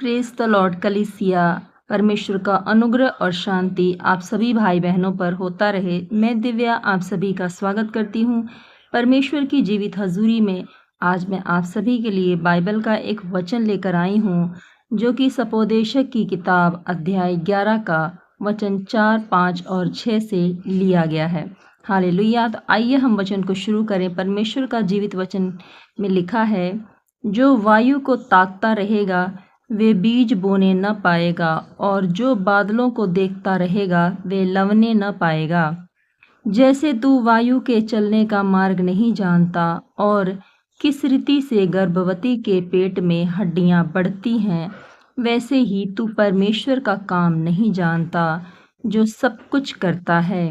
Praise the Lord कलीसिया। परमेश्वर का अनुग्रह और शांति आप सभी भाई बहनों पर होता रहे। मैं दिव्या आप सभी का स्वागत करती हूँ परमेश्वर की जीवित हजूरी में। आज मैं आप सभी के लिए बाइबल का एक वचन लेकर आई हूँ जो कि सपोदेशक की किताब अध्याय 11 का वचन 4, 5 और 6 से लिया गया है। हालेलुया। तो आइए हम वचन को शुरू करें। परमेश्वर का जीवित वचन में लिखा है, जो वायु को ताकता रहेगा वे बीज बोने न पाएगा, और जो बादलों को देखता रहेगा वे लवने न पाएगा। जैसे तू वायु के चलने का मार्ग नहीं जानता और किस रीति से गर्भवती के पेट में हड्डियां बढ़ती हैं, वैसे ही तू परमेश्वर का काम नहीं जानता जो सब कुछ करता है।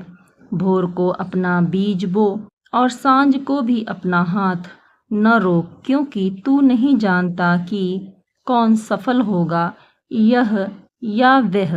भोर को अपना बीज बो और सांझ को भी अपना हाथ न रोक, क्योंकि तू नहीं जानता कि कौन सफल होगा, यह या वह,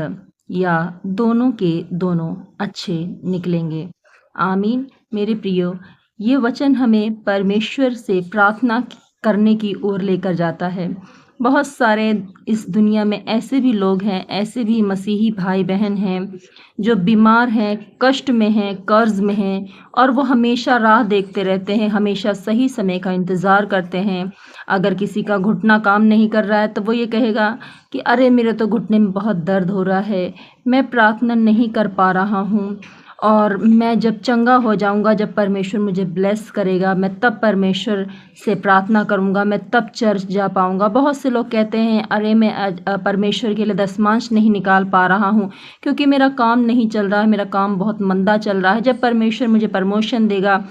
या दोनों के दोनों अच्छे निकलेंगे। आमीन। मेरे प्रियो, ये वचन हमें परमेश्वर से प्रार्थना करने की ओर लेकर जाता है। बहुत सारे इस दुनिया में ऐसे भी लोग हैं, ऐसे भी मसीही भाई बहन हैं जो बीमार हैं, कष्ट में हैं, कर्ज में हैं, और वो हमेशा राह देखते रहते हैं, हमेशा सही समय का इंतज़ार करते हैं। अगर किसी का घुटना काम नहीं कर रहा है तो वो ये कहेगा कि अरे मेरे तो घुटने में बहुत दर्द हो रहा है, मैं प्रार्थना नहीं कर पा रहा हूँ, और मैं जब चंगा हो जाऊंगा, जब परमेश्वर मुझे ब्लेस करेगा, मैं तब परमेश्वर से प्रार्थना करूंगा, मैं तब चर्च जा पाऊंगा। बहुत से लोग कहते हैं अरे मैं परमेश्वर के लिए दशमांश नहीं निकाल पा रहा हूं क्योंकि मेरा काम नहीं चल रहा है, मेरा काम बहुत मंदा चल रहा है। जब परमेश्वर मुझे प्रमोशन देगा,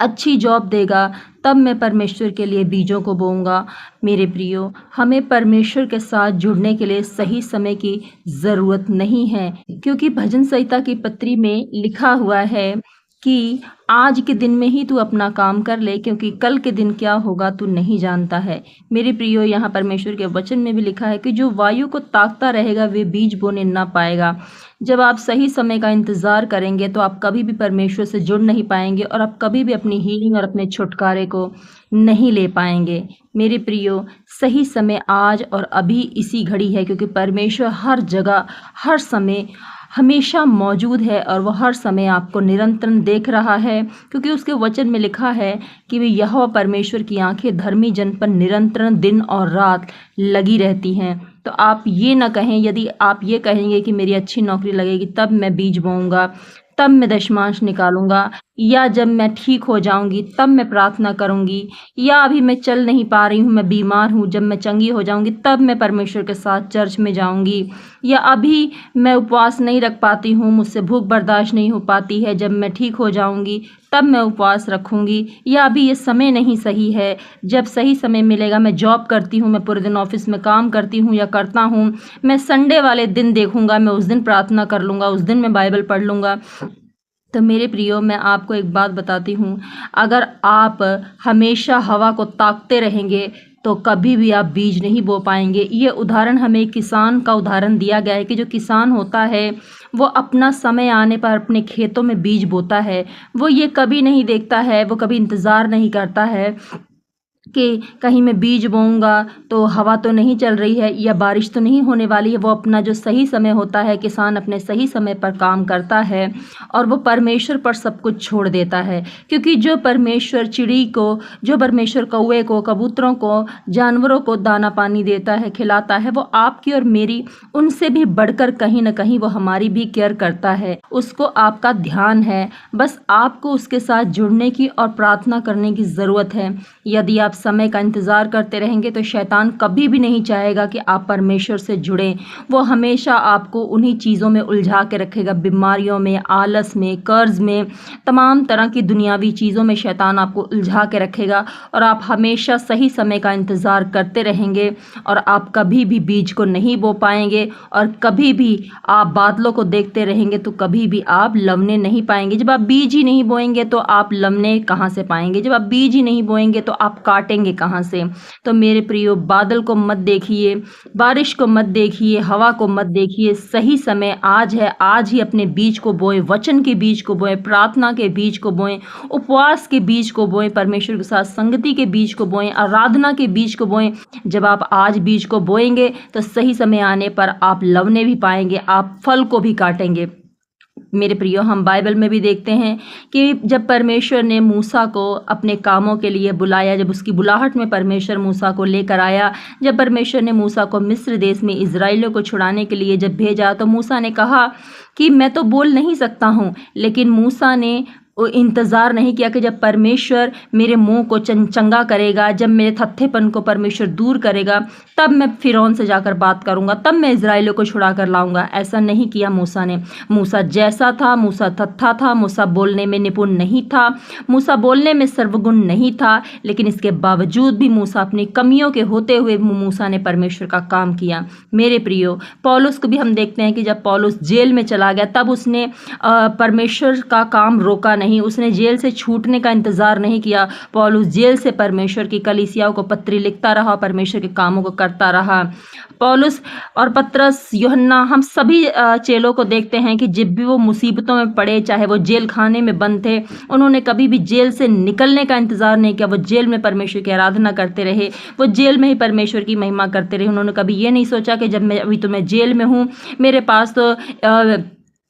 अच्छी जॉब देगा, तब मैं परमेश्वर के लिए बीजों को बोऊंगा। मेरे प्रियो, हमें परमेश्वर के साथ जुड़ने के लिए सही समय की ज़रूरत नहीं है, क्योंकि भजन संहिता की पत्री में लिखा हुआ है कि आज के दिन में ही तू अपना काम कर ले, क्योंकि कल के दिन क्या होगा तू नहीं जानता है। मेरे प्रियो, यहाँ परमेश्वर के वचन में भी लिखा है कि जो वायु को ताकता रहेगा वे बीज बोने ना पाएगा। जब आप सही समय का इंतज़ार करेंगे तो आप कभी भी परमेश्वर से जुड़ नहीं पाएंगे, और आप कभी भी अपनी हीलिंग और अपने छुटकारे को नहीं ले पाएंगे। मेरे प्रियो, सही समय आज और अभी इसी घड़ी है, क्योंकि परमेश्वर हर जगह हर समय हमेशा मौजूद है, और वह हर समय आपको निरंतर देख रहा है, क्योंकि उसके वचन में लिखा है कि वे यहोवा परमेश्वर की आंखें धर्मी जन पर निरंतर दिन और रात लगी रहती हैं। तो आप ये ना कहें, यदि आप ये कहेंगे कि मेरी अच्छी नौकरी लगेगी तब मैं बीज बोऊंगा, तब मैं दशमांश निकालूंगा, या जब मैं ठीक हो जाऊंगी तब मैं प्रार्थना करूंगी, या अभी मैं चल नहीं पा रही हूँ, मैं बीमार हूँ, जब मैं चंगी हो जाऊंगी तब मैं परमेश्वर के साथ चर्च में जाऊंगी, या अभी मैं उपवास नहीं रख पाती हूँ, मुझसे भूख बर्दाश्त नहीं हो पाती है, जब मैं ठीक हो जाऊंगी तब मैं उपवास रखूंगी, या अभी ये समय नहीं सही है, जब सही समय मिलेगा। मैं जॉब करती हूँ, मैं पूरे दिन ऑफिस में काम करती हूँ या करता हूँ, मैं संडे वाले दिन देखूंगा, मैं उस दिन प्रार्थना कर लूँगा, उस दिन मैं बाइबल पढ़ लूँगा। तो मेरे प्रियो, मैं आपको एक बात बताती हूँ, अगर आप हमेशा हवा को ताकते रहेंगे तो कभी भी आप बीज नहीं बो पाएंगे। ये उदाहरण हमें किसान का उदाहरण दिया गया है कि जो किसान होता है वो अपना समय आने पर अपने खेतों में बीज बोता है। वो ये कभी नहीं देखता है, वो कभी इंतज़ार नहीं करता है कि कहीं मैं बीज बोऊंगा तो हवा तो नहीं चल रही है या बारिश तो नहीं होने वाली है। वो अपना जो सही समय होता है, किसान अपने सही समय पर काम करता है, और वो परमेश्वर पर सब कुछ छोड़ देता है, क्योंकि जो परमेश्वर चिड़ी को, जो परमेश्वर कौवे को, कबूतरों को, जानवरों को दाना पानी देता है, खिलाता है, वो आपकी और मेरी उनसे भी बढ़कर कहीं ना कहीं वो हमारी भी केयर करता है। उसको आपका ध्यान है, बस आपको उसके साथ जुड़ने की और प्रार्थना करने की ज़रूरत है। यदि आप समय का इंतज़ार करते रहेंगे तो शैतान कभी भी नहीं चाहेगा कि आप परमेश्वर से जुड़ें। वो हमेशा आपको उन्हीं चीज़ों में उलझा के रखेगा, बीमारियों में, आलस में, कर्ज में, तमाम तरह की दुनियावी चीज़ों में शैतान आपको उलझा के रखेगा, और आप हमेशा सही समय का इंतज़ार करते रहेंगे, और आप कभी भी बीज को नहीं बो पाएंगे, और कभी भी आप बादलों को देखते रहेंगे तो कभी भी आप लवने नहीं पाएंगे। जब आप बीज ही नहीं बोएंगे तो आप लवने कहाँ से पाएंगे? जब आप बीज ही नहीं बोएंगे तो आप कांटे काटेंगे कहाँ से। तो मेरे प्रियो, बादल को मत देखिए, बारिश को मत देखिए, हवा को मत देखिए। सही समय आज है। आज ही अपने बीज को बोएं, वचन के बीज को बोएं, प्रार्थना के बीज को बोएं, उपवास के बीज को बोएं, परमेश्वर के साथ संगति के बीज को बोएं, आराधना के बीज को बोएं। जब आप आज बीज को बोएंगे तो सही समय आने पर आप लवने भी पाएंगे, आप फल को भी काटेंगे। मेरे प्रियो, हम बाइबल में भी देखते हैं कि जब परमेश्वर ने मूसा को अपने कामों के लिए बुलाया, जब उसकी बुलाहट में परमेश्वर मूसा को लेकर आया, जब परमेश्वर ने मूसा को मिस्र देश में इज़राइलियों को छुड़ाने के लिए जब भेजा, तो मूसा ने कहा कि मैं तो बोल नहीं सकता हूँ। लेकिन मूसा ने वो इंतज़ार नहीं किया कि जब परमेश्वर मेरे मुंह को चंगा करेगा, जब मेरे थत्थेपन को परमेश्वर दूर करेगा, तब मैं फ़िरौन से जाकर बात करूंगा, तब मैं इज़राइलियों को छुड़ा कर लाऊंगा। ऐसा नहीं किया मूसा ने। मूसा जैसा था, मूसा थत्था था, मूसा बोलने में निपुण नहीं था, मूसा बोलने में सर्वगुण नहीं था, लेकिन इसके बावजूद भी मूसा अपनी कमियों के होते हुए मूसा ने परमेश्वर का काम किया। मेरे प्रियो, पौलुस को भी हम देखते हैं कि जब पौलुस जेल में चला गया, तब उसने परमेश्वर का काम रोका नहीं, उसने जेल से छूटने का इंतजार नहीं किया। पौलुस जेल से परमेश्वर की कलीसियाओं को पत्री लिखता रहा, परमेश्वर के कामों को करता रहा। पौलुस और पतरस, यूहन्ना, हम सभी चेलों को देखते हैं कि जब भी वो मुसीबतों में पड़े, चाहे वो जेल खाने में बंद थे, उन्होंने कभी भी जेल से निकलने का इंतजार नहीं किया। वो जेल में परमेश्वर की आराधना करते रहे, वो जेल में ही परमेश्वर की महिमा करते रहे। उन्होंने कभी ये नहीं सोचा कि जब मैं अभी तो मैं जेल में हूँ, मेरे पास तो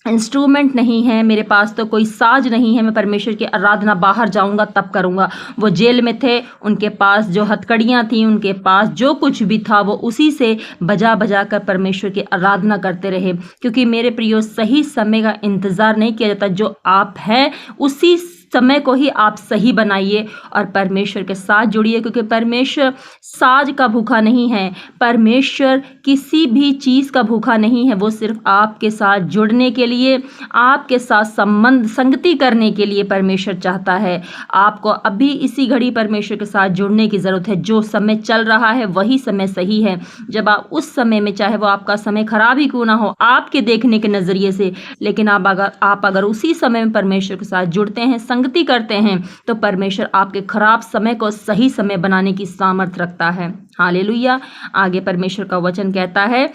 इंस्ट्रूमेंट नहीं है, मेरे पास तो कोई साज नहीं है, मैं परमेश्वर की आराधना बाहर जाऊंगा तब करूंगा। वो जेल में थे, उनके पास जो हथकड़ियाँ थीं, उनके पास जो कुछ भी था, वो उसी से बजा बजा कर परमेश्वर की आराधना करते रहे। क्योंकि मेरे प्रियो, सही समय का इंतज़ार नहीं किया जाता। जो आप हैं उसी समय को ही आप सही बनाइए और परमेश्वर के साथ जुड़िए, क्योंकि परमेश्वर साज का भूखा नहीं है, परमेश्वर किसी भी चीज़ का भूखा नहीं है। वो सिर्फ आपके साथ जुड़ने के लिए, आपके साथ संबंध संगति करने के लिए परमेश्वर चाहता है। आपको अभी इसी घड़ी परमेश्वर के साथ जुड़ने की ज़रूरत है। जो समय चल रहा है वही समय सही है। जब आप उस समय में, चाहे वो आपका समय खराब ही क्यों ना हो आपके देखने के नज़रिए से, लेकिन आप अगर उसी समय में परमेश्वर के साथ जुड़ते हैं, संगति करते हैं, तो परमेश्वर आपके खराब समय को सही समय बनाने की सामर्थ रखता है। हालेलुया। आगे परमेश्वर का वचन कहता है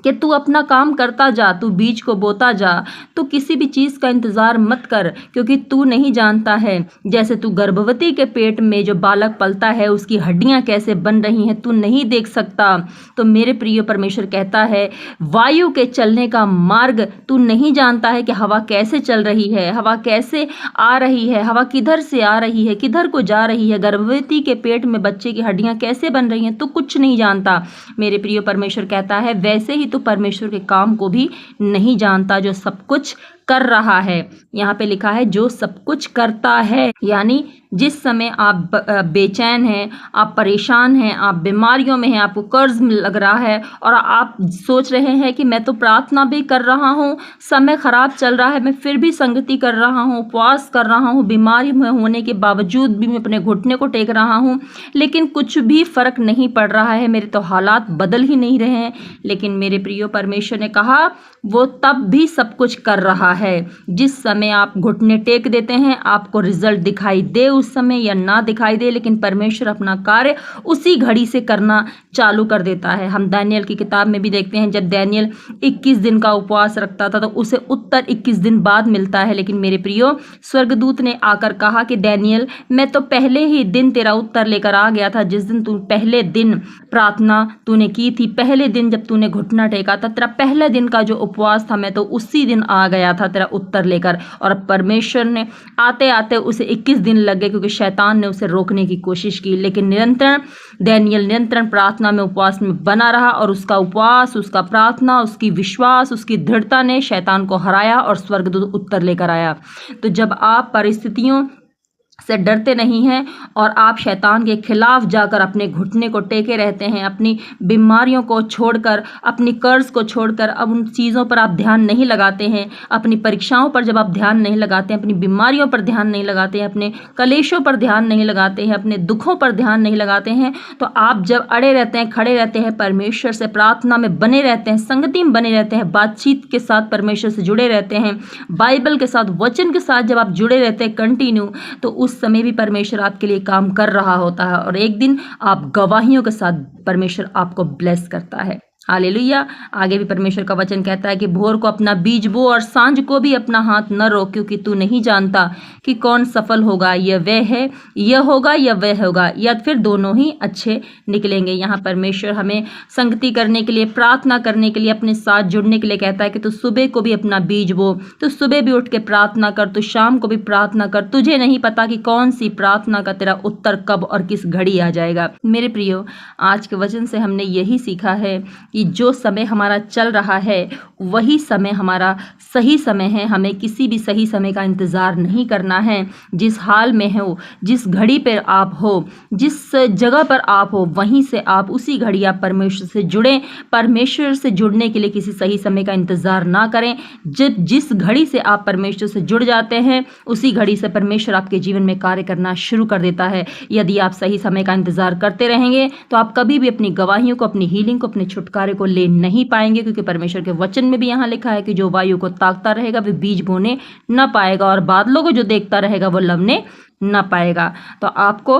कि तू अपना काम करता जा, तू बीज को बोता जा, तू किसी भी चीज़ का इंतज़ार मत कर, क्योंकि तू नहीं जानता है जैसे तू गर्भवती के पेट में जो बालक पलता है उसकी हड्डियां कैसे बन रही हैं, तू नहीं देख सकता। तो मेरे प्रिय, परमेश्वर कहता है वायु के चलने का मार्ग तू नहीं जानता है कि हवा कैसे चल रही है, हवा कैसे आ रही है, हवा किधर से आ रही है, किधर को जा रही है, गर्भवती के पेट में बच्चे की हड्डियां कैसे बन रही हैं, तू कुछ नहीं जानता। मेरे प्रिय, परमेश्वर कहता है वैसे ही तो परमेश्वर के काम को भी नहीं जानता जो सब कुछ कर रहा है। यहाँ पे लिखा है जो सब कुछ करता है, यानी जिस समय आप बेचैन हैं, आप परेशान हैं, आप बीमारियों में हैं, आपको कर्ज लग रहा है और आप सोच रहे हैं कि मैं तो प्रार्थना भी कर रहा हूँ, समय खराब चल रहा है, मैं फिर भी संगति कर रहा हूँ, उपवास कर रहा हूँ, बीमारी में होने के बावजूद भी मैं अपने घुटने को टेक रहा हूँ, लेकिन कुछ भी फर्क नहीं पड़ रहा है, मेरे तो हालात बदल ही नहीं रहे हैं। लेकिन मेरे प्रियो, परमेश्वर ने कहा वो तब भी सब कुछ कर रहा है। जिस समय आप घुटने टेक देते हैं, आपको रिजल्ट दिखाई दे उस समय या ना दिखाई दे, लेकिन परमेश्वर अपना कार्य उसी घड़ी से करना चालू कर देता है। हम दानियल की किताब में भी देखते हैं, जब दानियल 21 दिन का उपवास रखता था तो उसे उत्तर 21 दिन बाद मिलता है। लेकिन मेरे प्रियो, स्वर्गदूत ने आकर कहा कि दानियल, मैं तो पहले ही दिन तेरा उत्तर लेकर आ गया था। जिस दिन तू पहले दिन प्रार्थना तूने की थी, पहले दिन जब तूने घुटना टेका था, तेरा पहले दिन का जो उपवास था, मैं तो उसी दिन आ गया था तेरा उत्तर लेकर। और परमेश्वर ने आते आते उसे 21 दिन लग गए, क्योंकि शैतान ने उसे रोकने की कोशिश की। लेकिन दानियल निरंतर प्रार्थना में, उपवास में बना रहा और उसका उपवास, उसका प्रार्थना, उसकी विश्वास, उसकी दृढ़ता ने शैतान को हराया और स्वर्गदूत उत्तर लेकर आया। तो जब आप परिस्थितियों से डरते नहीं हैं और आप शैतान के खिलाफ जाकर अपने घुटने को टेके रहते हैं, अपनी बीमारियों को छोड़कर, अपनी कर्ज को छोड़कर, अब उन चीज़ों पर आप ध्यान नहीं लगाते हैं, अपनी परीक्षाओं पर जब आप ध्यान नहीं लगाते हैं, अपनी बीमारियों पर ध्यान नहीं लगाते हैं, अपने कलेशों पर ध्यान नहीं लगाते हैं, अपने दुखों पर ध्यान नहीं लगाते हैं, तो आप जब अड़े रहते हैं, खड़े रहते हैं, परमेश्वर से प्रार्थना में बने रहते हैं, संगति में बने रहते हैं, बातचीत के साथ परमेश्वर से जुड़े रहते हैं, बाइबल के साथ, वचन के साथ जब आप जुड़े रहते हैं कंटिन्यू, तो उस उस समय भी परमेश्वर आपके लिए काम कर रहा होता है और एक दिन आप गवाहियों के साथ परमेश्वर आपको ब्लेस करता है। हालेलुया। आगे भी परमेश्वर का वचन कहता है कि भोर को अपना बीज बो और सांझ को भी अपना हाथ न रोक, क्योंकि तू नहीं जानता कि कौन सफल होगा, यह वह है, यह होगा या वह होगा, या फिर दोनों ही अच्छे निकलेंगे। यहाँ परमेश्वर हमें संगति करने के लिए, प्रार्थना करने के लिए, अपने साथ जुड़ने के लिए कहता है कि तू सुबह को भी अपना बीज बो, तू सुबह भी उठ के प्रार्थना कर, तू शाम को भी प्रार्थना कर। तुझे नहीं पता कि कौन सी प्रार्थना का तेरा उत्तर कब और किस घड़ी आ जाएगा। मेरे प्रियो, आज के वचन से हमने यही सीखा है कि जो समय हमारा चल रहा है वही समय हमारा सही समय है। हमें किसी भी सही समय का इंतज़ार नहीं करना है। जिस हाल में हो, जिस घड़ी पर आप हो, जिस जगह पर आप हो, वहीं से आप उसी घड़ी आप परमेश्वर से जुड़ें। परमेश्वर से जुड़ने के लिए किसी सही समय का इंतज़ार ना करें। जिस घड़ी से आप परमेश्वर से जुड़ जाते हैं उसी घड़ी से परमेश्वर आपके जीवन में कार्य करना शुरू कर देता है। यदि आप सही समय का इंतज़ार करते रहेंगे तो आप कभी भी अपनी गवाहियों को, अपनी हीलिंग को, अपने छुटकारे को ले नहीं पाएंगे, क्योंकि परमेश्वर के वचन में भी यहाँ लिखा है कि जो वायु को ताकता रहेगा वह बीज बोने न पाएगा और बादलों को जो देखता रहेगा वो लवने न पाएगा। तो आपको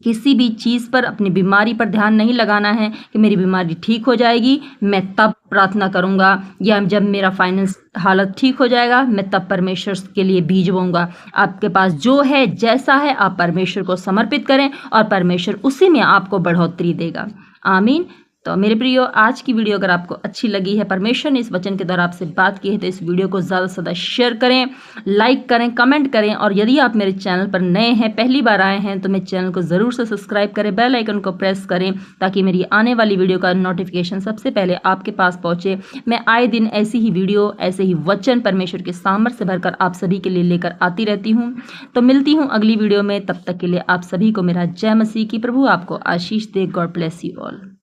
किसी भी चीज़ पर, अपनी बीमारी पर ध्यान नहीं लगाना है कि मेरी बीमारी ठीक हो जाएगी मैं तब प्रार्थना करूंगा, या जब मेरा फाइनेंस हालत ठीक हो जाएगा मैं तब परमेश्वर के लिए बीज बोऊंगा। आपके पास जो है, जैसा है, आप परमेश्वर को समर्पित करें और परमेश्वर उसी में आपको बढ़ोतरी देगा। आमीन। तो मेरे प्रियो, आज की वीडियो अगर आपको अच्छी लगी है, परमेश्वर ने इस वचन के द्वारा आपसे बात की है, तो इस वीडियो को ज़्यादा से ज़्यादा शेयर करें, लाइक करें, कमेंट करें। और यदि आप मेरे चैनल पर नए हैं, पहली बार आए हैं, तो मेरे चैनल को ज़रूर से सब्सक्राइब करें, बेल आइकन को प्रेस करें, ताकि मेरी आने वाली वीडियो का नोटिफिकेशन सबसे पहले आपके पास पहुँचे। मैं आए दिन ऐसी ही वीडियो, ऐसे ही वचन परमेश्वर के सामर्थ्य से भरकर आप सभी के लिए लेकर आती रहती हूँ। तो मिलती हूँ अगली वीडियो में, तब तक के लिए आप सभी को मेरा जय मसीह की। प्रभु आपको आशीष दे। God bless you all.